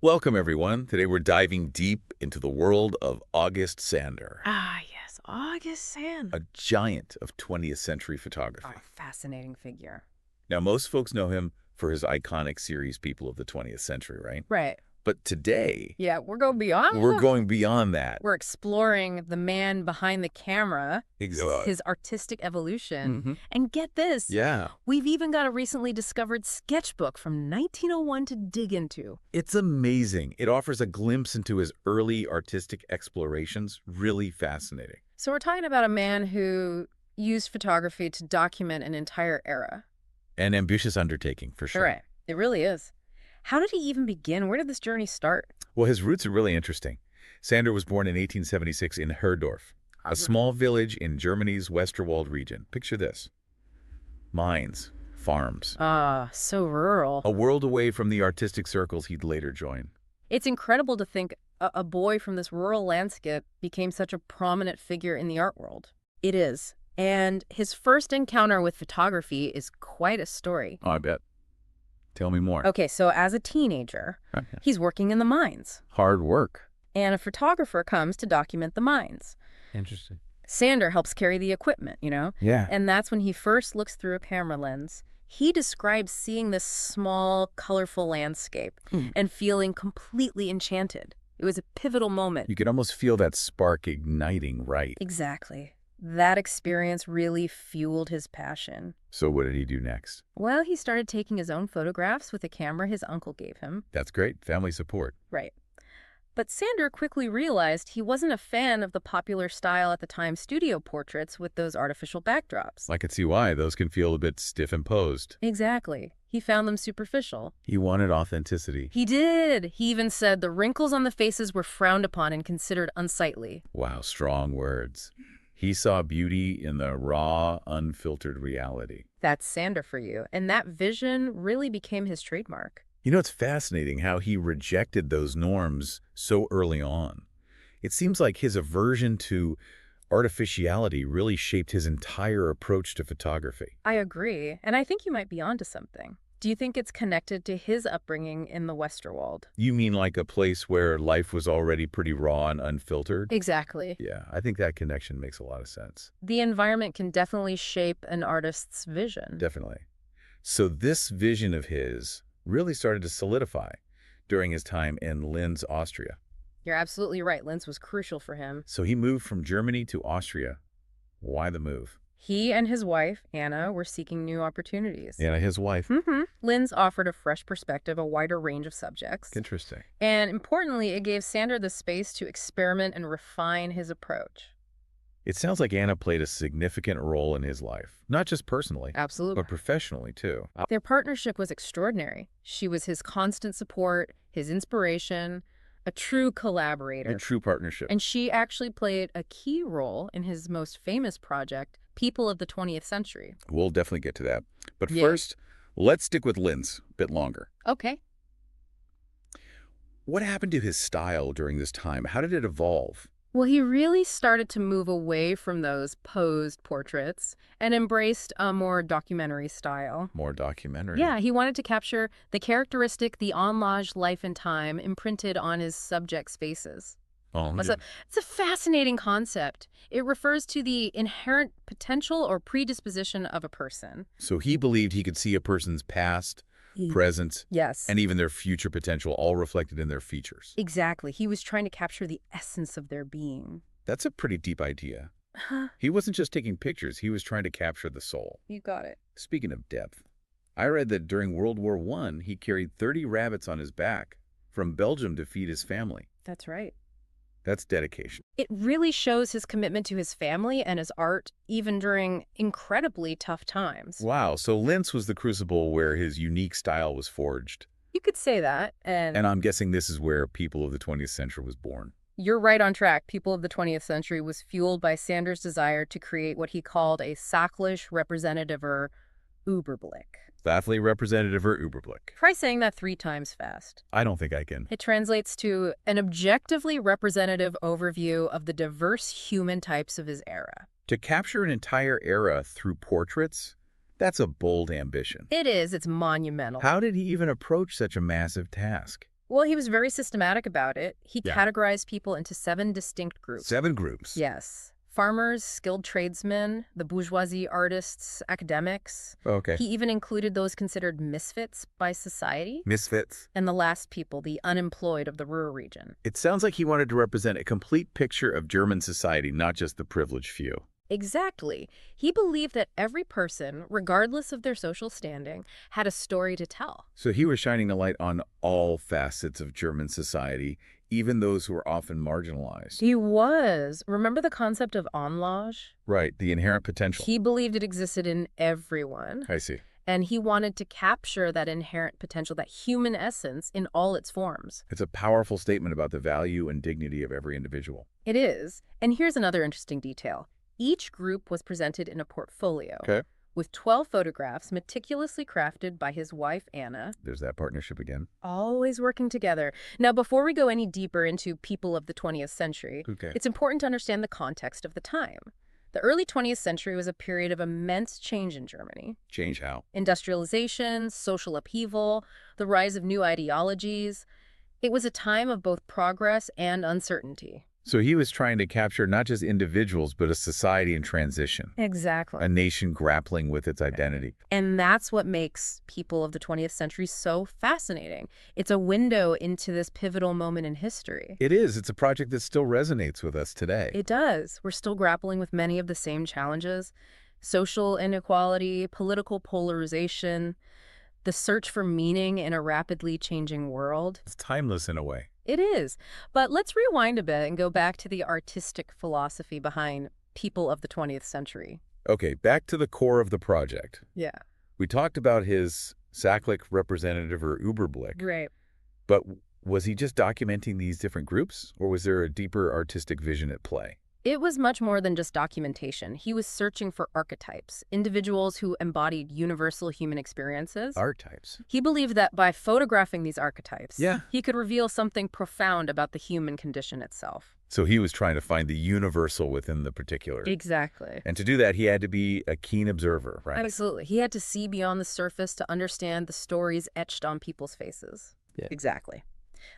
Welcome, everyone. Today we're diving deep into the world of August Sander, Ah, yes, August Sand. a giant of 20th century photography. A fascinating figure. Now, most folks know him for his iconic series, People of the 20th Century, right? Right. But today, Yeah, we're going beyond. we're going beyond that. We're exploring the man behind the camera, Ex- his artistic evolution. Mhm. And get this, Yeah. we've even got a recently discovered sketchbook from 1901 to dig into. It's amazing. It offers a glimpse into his early artistic explorations. Really fascinating. So we're talking about a man who used photography to document an entire era. An ambitious undertaking, for sure. Right. It really is. How did he even begin? Where did this journey start? Well, his roots are really interesting. Sander was born in 1876 in Herdorf, a small village in Germany's Westerwald region. Picture this. Mines, farms, Ah, so rural. a world away from the artistic circles he'd later join. It's incredible to think a boy from this rural landscape became such a prominent figure in the art world. It is. And his first encounter with photography is quite a story. Oh, I bet. Tell me more. Okay, so as a teenager, Okay. he's working in the mines, Hard work. and a photographer comes to document the mines. Interesting. Sander helps carry the equipment. Yeah. And that's when he first looks through a camera lens. He describes seeing this small, colorful landscape and feeling completely enchanted. It was a pivotal moment. You could almost feel that spark igniting, right? Exactly. That experience really fueled his passion. So what did he do next? Well, he started taking his own photographs with a camera his uncle gave him. That's great. Family support. Right. But Sander quickly realized he wasn't a fan of the popular style at the time studio portraits with those artificial backdrops. I could see why. Those can feel a bit stiff and posed. Exactly. He found them superficial. He wanted authenticity. He did. He even said the wrinkles on the faces were frowned upon and considered unsightly. Wow, strong words. He saw beauty in the raw, unfiltered reality. That's Sander for you. And that vision really became his trademark. You know, it's fascinating how he rejected those norms so early on. It seems like his aversion to artificiality really shaped his entire approach to photography. I agree. And I think you might be onto something. Do you think it's connected to his upbringing in the Westerwald? You mean like a place where life was already pretty raw and unfiltered? Exactly. Yeah, I think that connection makes a lot of sense. The environment can definitely shape an artist's vision. Definitely. So this vision of his really started to solidify during his time in Linz, Austria. You're absolutely right. Linz was crucial for him. So he moved from Germany to Austria. Why the move? He and his wife, Anna, were seeking new opportunities. Yeah, his wife. Linz offered a fresh perspective, a wider range of subjects. Interesting. And importantly, it gave Sander the space to experiment and refine his approach. It sounds like Anna played a significant role in his life, not just personally, Absolutely. but professionally too. Their partnership was extraordinary. She was his constant support, his inspiration, a true collaborator. A true partnership. And she actually played a key role in his most famous project, People of the 20th Century. We'll definitely get to that. But Yeah. first, let's stick with Linz a bit longer. Okay. What happened to his style during this time? How did it evolve? Well, he really started to move away from those posed portraits and embraced a more documentary style. More documentary. Yeah, he wanted to capture the characteristic, the homage life and time imprinted on his subjects' faces. Oh, It's a fascinating concept. It refers to the inherent potential or predisposition of a person. so he believed he could see a person's past, present, Yes. and even their future potential all reflected in their features. Exactly. He was trying to capture the essence of their being. That's a pretty deep idea. Huh, He wasn't just taking pictures, he was trying to capture the soul. you got it. Speaking of depth, I read that during World War I, he carried 30 rabbits on his back from Belgium to feed his family. That's right. That's dedication. It really shows his commitment to his family and his art, even during incredibly tough times. Wow, so Linz was the crucible where his unique style was forged. You could say that, and And I'm guessing this is where People of the 20th Century was born. you're right on track. People of the 20th Century was fueled by Sanders' desire to create what he called a sachlich representativer Überblick. Sachlich representativer Überblick. Try saying that 3 times fast. I don't think I can. It translates to an objectively representative overview of the diverse human types of his era. To capture an entire era through portraits, that's a bold ambition. It is. It's monumental. How did he even approach such a massive task? Well, he was very systematic about it. He Yeah. categorized people into 7 distinct groups. 7 groups. Yes. Farmers, skilled tradesmen, the bourgeoisie, artists, academics. Okay. He even included those considered misfits by society. Misfits. And the last people, the unemployed of the rural region. It sounds like he wanted to represent a complete picture of German society, not just the privileged few. Exactly. He believed that every person, regardless of their social standing, had a story to tell. So he was shining a light on all facets of German society, even those who were often marginalized. He was. Remember the concept of Anlage? Right, the inherent potential. He believed it existed in everyone. I see. And he wanted to capture that inherent potential, that human essence in all its forms. It's a powerful statement about the value and dignity of every individual. It is. And here's another interesting detail. Each group was presented in a portfolio. Okay. With 12 photographs meticulously crafted by his wife, Anna. There's that partnership again. Always working together. Now, before we go any deeper into people of the 20th century, Okay. it's important to understand the context of the time. The early 20th century was a period of immense change in Germany. Change how? Industrialization, social upheaval, the rise of new ideologies. It was a time of both progress and uncertainty. So he was trying to capture not just individuals, but a society in transition. Exactly. A nation grappling with its identity. And that's what makes people of the 20th century so fascinating. It's a window into this pivotal moment in history. It is. It's a project that still resonates with us today. It does. We're still grappling with many of the same challenges. Social inequality, political polarization, the search for meaning in a rapidly changing world. It's timeless in a way. It is. But let's rewind a bit and go back to the artistic philosophy behind people of the 20th century. Okay, back to the core of the project. Yeah. We talked about his Sachlich representative or Überblick, Right. but was he just documenting these different groups, or was there a deeper artistic vision at play? It was much more than just documentation. He was searching for archetypes, individuals who embodied universal human experiences. Archetypes. He believed that by photographing these archetypes, Yeah. he could reveal something profound about the human condition itself. So he was trying to find the universal within the particular. Exactly. And to do that, he had to be a keen observer, right? Absolutely. He had to see beyond the surface to understand the stories etched on people's faces. Yeah. Exactly.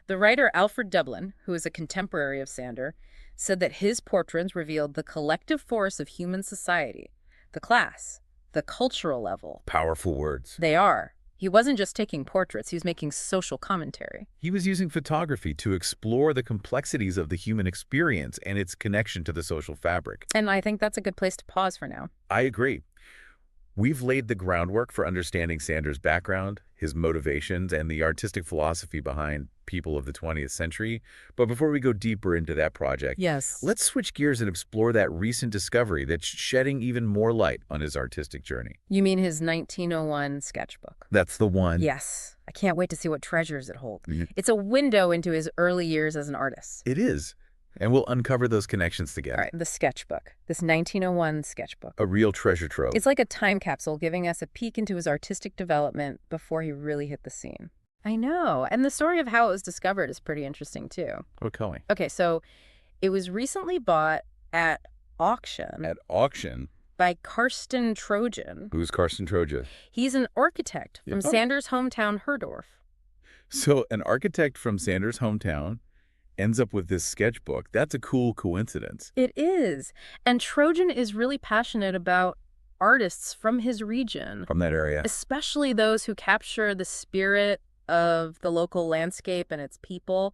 The writer Alfred Dublin, who is a contemporary of Sander, said that his portraits revealed the collective force of human society, the class, the cultural level. Powerful words. They are. He wasn't just taking portraits, he was making social commentary. He was using photography to explore the complexities of the human experience and its connection to the social fabric. And I think that's a good place to pause for now. I agree. We've laid the groundwork for understanding Sander's background, his motivations, and the artistic philosophy behind people of the 20th century. But before we go deeper into that project, Yes. let's switch gears and explore that recent discovery that's shedding even more light on his artistic journey. You mean his 1901 sketchbook? That's the one. Yes. I can't wait to see what treasures it holds. Mhm. It's a window into his early years as an artist. It is. And we'll uncover those connections together. All right, the sketchbook. This 1901 sketchbook. A real treasure trove. It's like a time capsule giving us a peek into his artistic development before he really hit the scene. I know. And the story of how it was discovered is pretty interesting, too. Oh, tell me. Okay, so it was recently bought at auction At auction, by Karsten Trojan. who's Karsten Troja? He's an architect from Yeah. Sander's hometown, Herdorf. So an architect from Sander's hometown ends up with this sketchbook. That's a cool coincidence. It is. And Trojan is really passionate about artists from his region, From that area. especially those who capture the spirit of the local landscape and its people,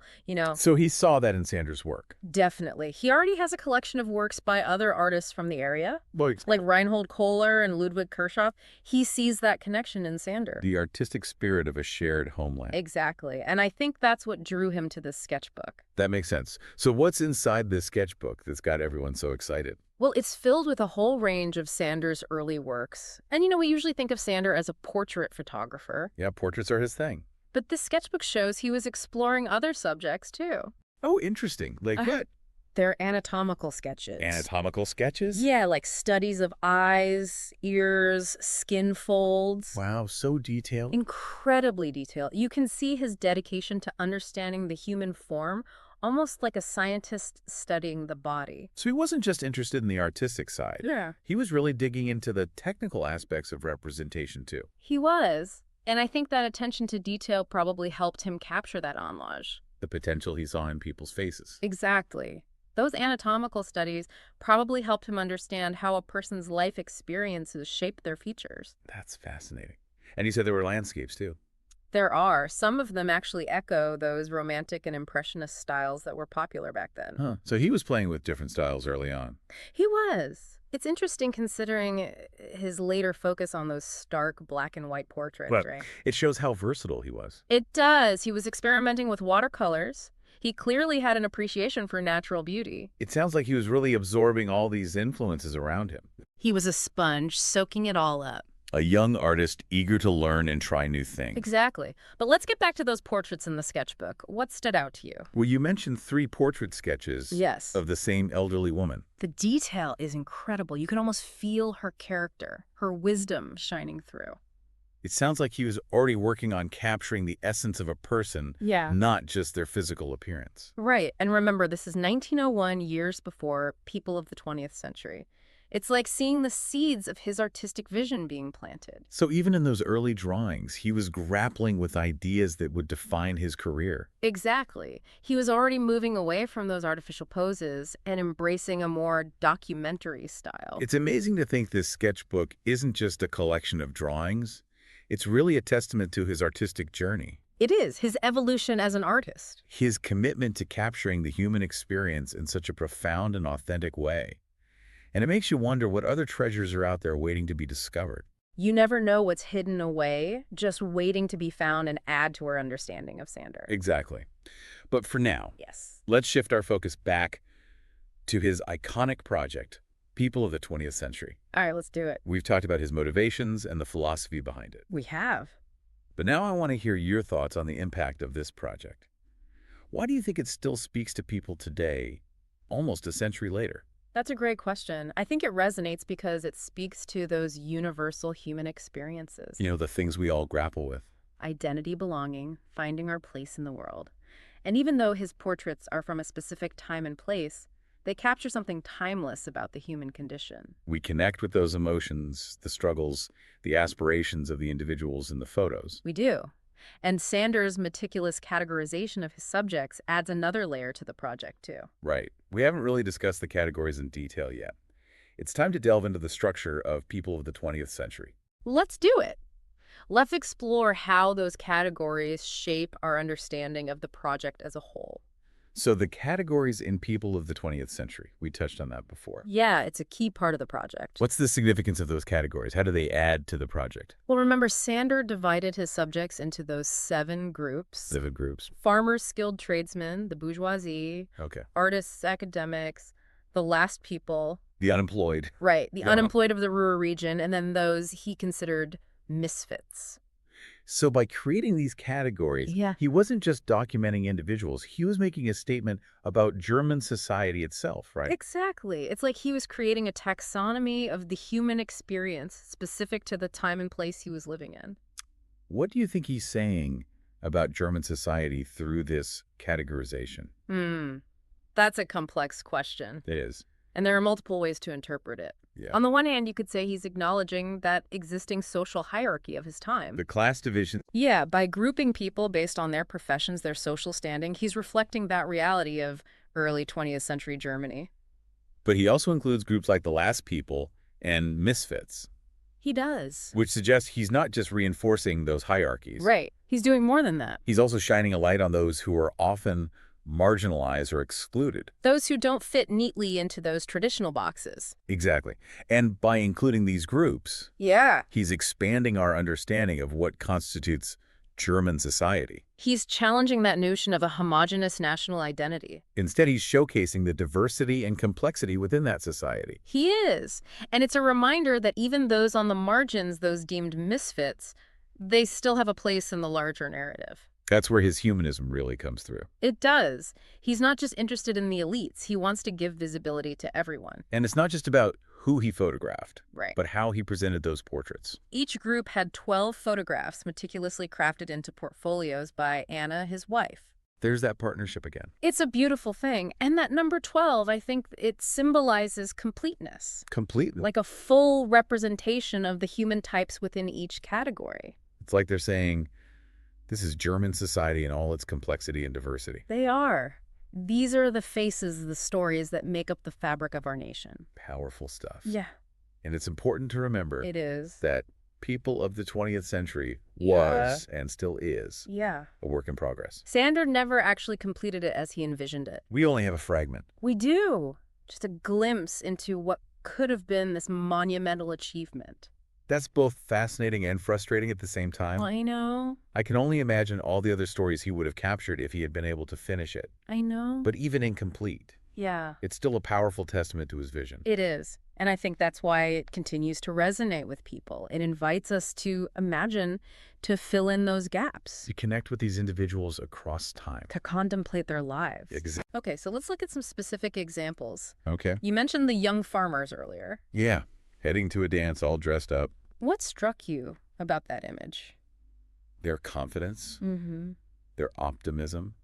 So he saw that in Sander's work. Definitely. He already has a collection of works by other artists from the area, like Reinhold Kohler and Ludwig Kirchhoff. He sees that connection in Sander. The artistic spirit of a shared homeland. Exactly. And I think that's what drew him to this sketchbook. That makes sense. So what's inside this sketchbook that's got everyone so excited? Well, it's filled with a whole range of Sander's early works. And, we usually think of Sander as a portrait photographer. Yeah, portraits are his thing. But this sketchbook shows he was exploring other subjects, too. Oh, interesting. Like what? They're anatomical sketches. Anatomical sketches? Yeah, like studies of eyes, ears, skin folds. Wow, so detailed. Incredibly detailed. You can see his dedication to understanding the human form, almost like a scientist studying the body. So he wasn't just interested in the artistic side. Yeah. He was really digging into the technical aspects of representation, too. He was. And I think that attention to detail probably helped him capture that homage. The potential he saw in people's faces. Exactly. Those anatomical studies probably helped him understand how a person's life experiences shape their features. That's fascinating. And you said there were landscapes, too. There are. Some of them actually echo those romantic and impressionist styles that were popular back then. Huh. So he was playing with different styles early on. He was. It's interesting considering his later focus on those stark black and white portraits, Well, right? it shows how versatile he was. It does. He was experimenting with watercolors. He clearly had an appreciation for natural beauty. It sounds like he was really absorbing all these influences around him. He was a sponge, soaking it all up. A young artist eager to learn and try new things. Exactly. But let's get back to those portraits in the sketchbook. What stood out to you? Well, you mentioned 3 portrait sketches Yes. of the same elderly woman. The detail is incredible. You can almost feel her character, her wisdom shining through. It sounds like he was already working on capturing the essence of a person, Yeah. not just their physical appearance. Right. And remember, this is 1901, years before people of the 20th century. It's like seeing the seeds of his artistic vision being planted. So even in those early drawings, he was grappling with ideas that would define his career. Exactly. He was already moving away from those artificial poses and embracing a more documentary style. It's amazing to think this sketchbook isn't just a collection of drawings. It's really a testament to his artistic journey. It is his evolution as an artist. His commitment to capturing the human experience in such a profound and authentic way. And it makes you wonder what other treasures are out there waiting to be discovered. You never know what's hidden away, just waiting to be found and add to our understanding of Sander. Exactly. But for now, Yes. let's shift our focus back to his iconic project, People of the 20th Century. All right, let's do it. We've talked about his motivations and the philosophy behind it. We have. But now I want to hear your thoughts on the impact of this project. Why do you think it still speaks to people today, almost a century later? That's a great question. I think it resonates because it speaks to those universal human experiences. You know, the things we all grapple with. Identity, belonging, finding our place in the world. And even though his portraits are from a specific time and place, they capture something timeless about the human condition. We connect with those emotions, the struggles, the aspirations of the individuals in the photos. We do. And Sander's meticulous categorization of his subjects adds another layer to the project, too. Right. We haven't really discussed the categories in detail yet. It's time to delve into the structure of People of the 20th Century. Let's do it. Let's explore how those categories shape our understanding of the project as a whole. So the categories in People of the 20th Century, we touched on that before. Yeah, it's a key part of the project. What's the significance of those categories? How do they add to the project? Well, remember, Sander divided his subjects into those 7 groups. Vivid groups. Farmers, skilled tradesmen, the bourgeoisie, Okay. artists, academics, the last people, The unemployed. right, the Yeah. unemployed of the rural region, and then those he considered misfits. So by creating these categories, Yeah. he wasn't just documenting individuals. He was making a statement about German society itself, right? Exactly. It's like he was creating a taxonomy of the human experience specific to the time and place he was living in. What do you think he's saying about German society through this categorization? That's a complex question, It is. and there are multiple ways to interpret it. Yeah. On the one hand, you could say he's acknowledging that existing social hierarchy of his time. The class division. Yeah, by grouping people based on their professions, their social standing, he's reflecting that reality of early 20th century Germany. But he also includes groups like the last people and misfits, He does. which suggests he's not just reinforcing those hierarchies. Right. He's doing more than that. He's also shining a light on those who are often marginalized or excluded. Those who don't fit neatly into those traditional boxes. Exactly. And by including these groups, Yeah. he's expanding our understanding of what constitutes German society. He's challenging that notion of a homogeneous national identity. Instead, he's showcasing the diversity and complexity within that society. He is. And it's a reminder that even those on the margins, those deemed misfits, they still have a place in the larger narrative. That's where his humanism really comes through. It does. He's not just interested in the elites. He wants to give visibility to everyone. And it's not just about who he photographed, Right. but how he presented those portraits. Each group had 12 photographs meticulously crafted into portfolios by Anna, his wife. There's that partnership again. It's a beautiful thing. And that number 12, I think it symbolizes completeness. Completely. Like a full representation of the human types within each category. It's like they're saying, this is German society in all its complexity and diversity. They are. These are the faces, the stories that make up the fabric of our nation. Powerful stuff. Yeah, And it's important to remember it is. that people of the 20th century Yeah. was and still is Yeah. a work in progress. Sander never actually completed it as he envisioned it. We only have a fragment. We do. Just a glimpse into what could have been this monumental achievement. That's both fascinating and frustrating at the same time. I know. I can only imagine all the other stories he would have captured if he had been able to finish it. I know. But even incomplete, Yeah, it's still a powerful testament to his vision. it is. And I think that's why it continues to resonate with people. It invites us to imagine, to fill in those gaps, To connect with these individuals across time. to contemplate their lives. Exactly. Okay, so let's look at some specific examples. Okay. You mentioned the young farmers earlier. Yeah. Heading to a dance all dressed up. What struck you about that image? Their confidence, Mm-hmm. their optimism.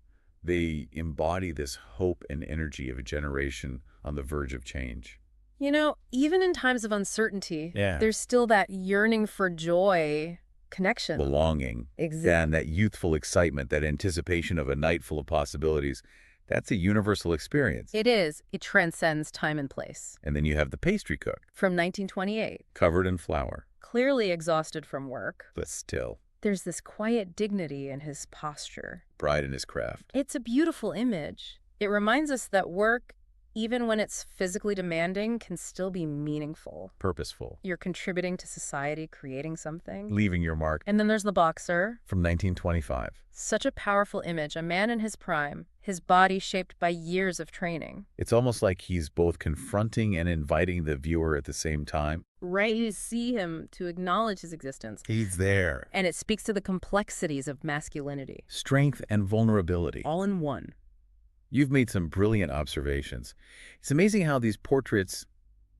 They embody this hope and energy of a generation on the verge of change. You know, even in times of uncertainty, Yeah. there's still that yearning for joy connection. Belonging. Exactly. And that youthful excitement, that anticipation of a night full of possibilities. That's a universal experience. It is. It transcends time and place. And then you have the pastry cook, From 1928, covered in flour, clearly exhausted from work, but still there's this quiet dignity in his posture. pride in his craft. It's a beautiful image. It reminds us that work, even when it's physically demanding, can still be meaningful. Purposeful. You're contributing to society, creating something. Leaving your mark. And then there's the boxer. From 1925. Such a powerful image, a man in his prime, his body shaped by years of training. It's almost like he's both confronting and inviting the viewer at the same time. Right, you see him to acknowledge his existence. He's there. And it speaks to the complexities of masculinity. Strength and vulnerability. All in one. You've made some brilliant observations. It's amazing how these portraits,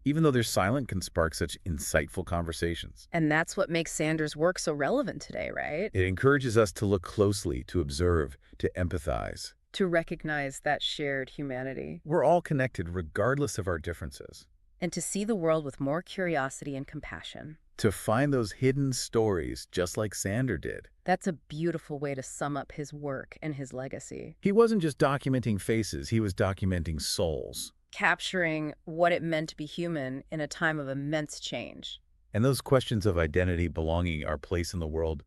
even though they're silent, can spark such insightful conversations. And that's what makes Sanders' work so relevant today, right? It encourages us to look closely, to observe, to empathize. To recognize that shared humanity. We're all connected regardless of our differences. And to see the world with more curiosity and compassion. To find those hidden stories just like Sander did. That's a beautiful way to sum up his work and his legacy. He wasn't just documenting faces, he was documenting souls. Capturing what it meant to be human in a time of immense change. And those questions of identity, belonging, our place in the world,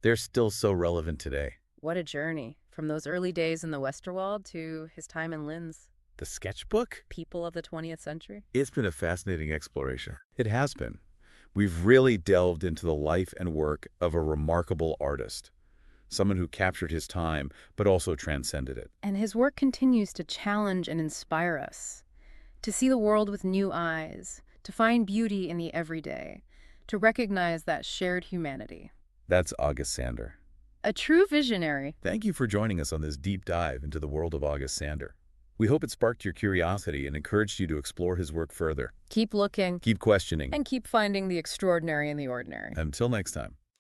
they're still so relevant today. What a journey. From those early days in the Westerwald to his time in Linz. The sketchbook? People of the 20th century. It's been a fascinating exploration. It has been. We've really delved into the life and work of a remarkable artist. Someone who captured his time, but also transcended it. And his work continues to challenge and inspire us. To see the world with new eyes. To find beauty in the everyday. To recognize that shared humanity. That's August Sander. A true visionary. Thank you for joining us on this deep dive into the world of August Sander. We hope it sparked your curiosity and encouraged you to explore his work further. Keep looking. Keep questioning. And keep finding the extraordinary in the ordinary. Until next time.